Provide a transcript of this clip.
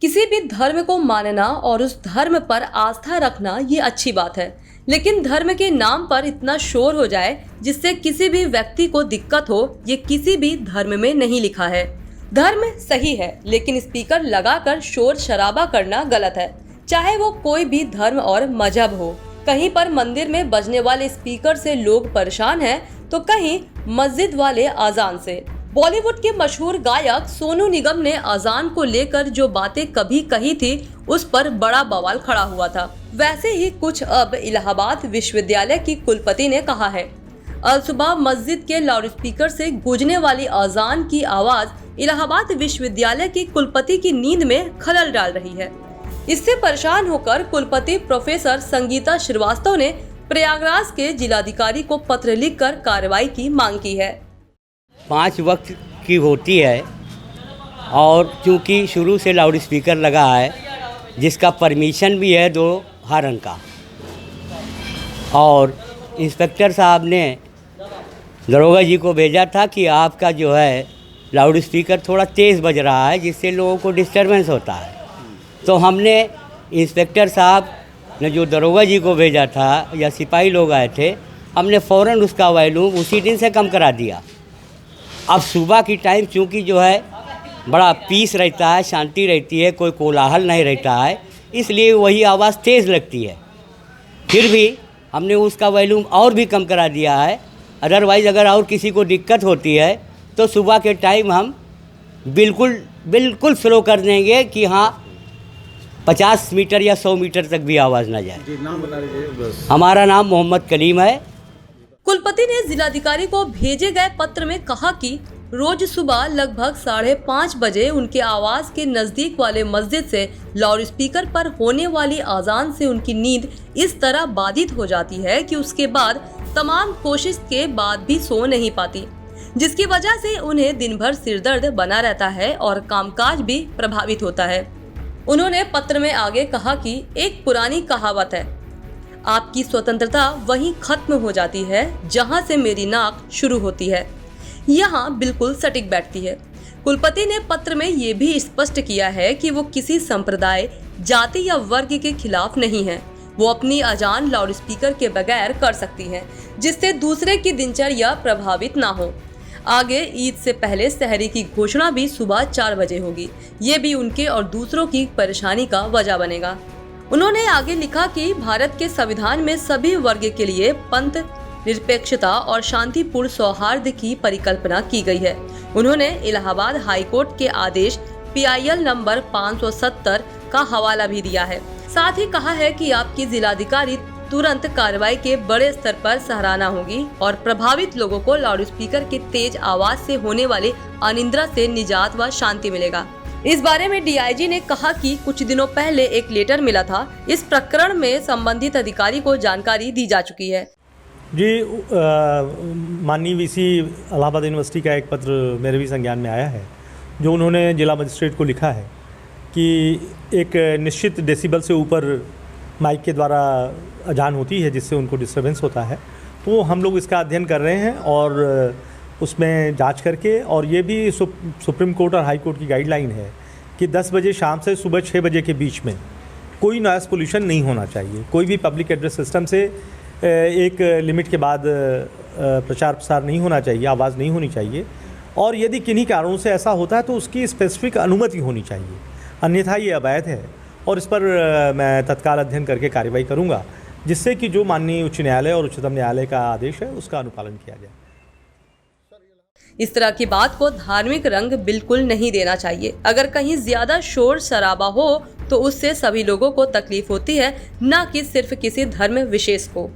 किसी भी धर्म को मानना और उस धर्म पर आस्था रखना ये अच्छी बात है, लेकिन धर्म के नाम पर इतना शोर हो जाए जिससे किसी भी व्यक्ति को दिक्कत हो, ये किसी भी धर्म में नहीं लिखा है। धर्म सही है, लेकिन स्पीकर लगाकर शोर शराबा करना गलत है, चाहे वो कोई भी धर्म और मजहब हो। कहीं पर मंदिर में बजने वाले स्पीकर से लोग परेशान हैं, तो कहीं मस्जिद वाले अजान से। बॉलीवुड के मशहूर गायक सोनू निगम ने अजान को लेकर जो बातें कभी कही थी, उस पर बड़ा बवाल खड़ा हुआ था। वैसे ही कुछ अब इलाहाबाद विश्वविद्यालय की कुलपति ने कहा है। अल सुबह मस्जिद के लाउडस्पीकर से गूंजने वाली अजान की आवाज इलाहाबाद विश्वविद्यालय की कुलपति की नींद में खलल डाल रही है। इससे परेशान होकर कुलपति प्रोफेसर संगीता श्रीवास्तव ने प्रयागराज के जिलाधिकारी को पत्र लिखकर कार्रवाई की मांग की है। 5 वक्त की होती है और चूंकि शुरू से लाउड स्पीकर लगा है, जिसका परमिशन भी है 2 हारन का, और इंस्पेक्टर साहब ने दरोगा जी को भेजा था कि आपका जो है लाउड स्पीकर थोड़ा तेज़ बज रहा है, जिससे लोगों को डिस्टर्बेंस होता है। तो हमने इंस्पेक्टर साहब ने जो दरोगा जी को भेजा था या सिपाही लोग आए थे, हमने फ़ौरन उसका वॉल्यूम उसी दिन से कम करा दिया। अब सुबह की टाइम चूँकि जो है बड़ा पीस रहता है, शांति रहती है, कोई कोलाहल नहीं रहता है, इसलिए वही आवाज़ तेज़ लगती है। फिर भी हमने उसका वॉल्यूम और भी कम करा दिया है। अदरवाइज़ अगर और किसी को दिक्कत होती है तो सुबह के टाइम हम बिल्कुल स्लो कर देंगे कि हाँ 50 मीटर या 100 मीटर तक भी आवाज़ ना जाए। नाम बता दीजिए बस। हमारा नाम मोहम्मद कलीम है। कुलपति ने जिलाधिकारी को भेजे गए पत्र में कहा कि रोज सुबह लगभग 5:30 बजे उनके आवास के नजदीक वाले मस्जिद से लाउडस्पीकर पर होने वाली अजान से उनकी नींद इस तरह बाधित हो जाती है कि उसके बाद तमाम कोशिश के बाद भी सो नहीं पाती, जिसकी वजह से उन्हें दिन भर सिरदर्द बना रहता है और कामकाज भी प्रभावित होता है। उन्होंने पत्र में आगे कहा कि एक पुरानी कहावत है, आपकी स्वतंत्रता वहीं खत्म हो जाती है जहां से मेरी नाक शुरू होती है। यहाँ बिल्कुल सटीक बैठती है। कुलपति ने पत्र में ये भी स्पष्ट किया है कि वो किसी संप्रदाय, जाति या वर्ग के खिलाफ नहीं है। वो अपनी अजान लाउडस्पीकर के बगैर कर सकती हैं, जिससे दूसरे की दिनचर्या प्रभावित ना हो। आगे ईद से पहले सहरी की घोषणा भी सुबह 4 बजे होगी। ये भी उनके और दूसरों की परेशानी का वजह बनेगा। उन्होंने आगे लिखा कि भारत के संविधान में सभी वर्ग के लिए पंथ निरपेक्षता और शांतिपूर्ण सौहार्द की परिकल्पना की गई है। उन्होंने इलाहाबाद हाईकोर्ट के आदेश PIL नंबर 570 का हवाला भी दिया है। साथ ही कहा है कि आपकी जिलाधिकारी तुरंत कार्रवाई के बड़े स्तर पर सराहना होगी और प्रभावित लोगों को लाउडस्पीकर के तेज आवाज से होने वाली अनिद्रा से निजात व शांति मिलेगा। इस बारे में DIG ने कहा कि कुछ दिनों पहले एक लेटर मिला था। इस प्रकरण में संबंधित अधिकारी को जानकारी दी जा चुकी है। जी, माननीय VC इलाहाबाद यूनिवर्सिटी का एक पत्र मेरे भी संज्ञान में आया है, जो उन्होंने जिला मजिस्ट्रेट को लिखा है कि एक निश्चित डेसिबल से ऊपर माइक के द्वारा अजान होती है, जिससे उनको डिस्टर्बेंस होता है। तो हम लोग इसका अध्ययन कर रहे हैं और उसमें जांच करके, और ये भी सुप्रीम कोर्ट और हाई कोर्ट की गाइडलाइन है कि 10 बजे शाम से सुबह 6 बजे के बीच में कोई नॉइज़ पोल्यूशन नहीं होना चाहिए। कोई भी पब्लिक एड्रेस सिस्टम से एक लिमिट के बाद प्रचार प्रसार नहीं होना चाहिए, आवाज़ नहीं होनी चाहिए। और यदि किन्हीं कारणों से ऐसा होता है तो उसकी स्पेसिफिक अनुमति होनी चाहिए, अन्यथा ये अवैध है। और इस पर मैं तत्काल अध्ययन करके कार्रवाई करूँगा, जिससे कि जो माननीय उच्च न्यायालय और उच्चतम न्यायालय का आदेश है उसका अनुपालन किया जाए। इस तरह की बात को धार्मिक रंग बिल्कुल नहीं देना चाहिए। अगर कहीं ज्यादा शोर शराबा हो तो उससे सभी लोगों को तकलीफ होती है, न कि सिर्फ किसी धर्म विशेष को।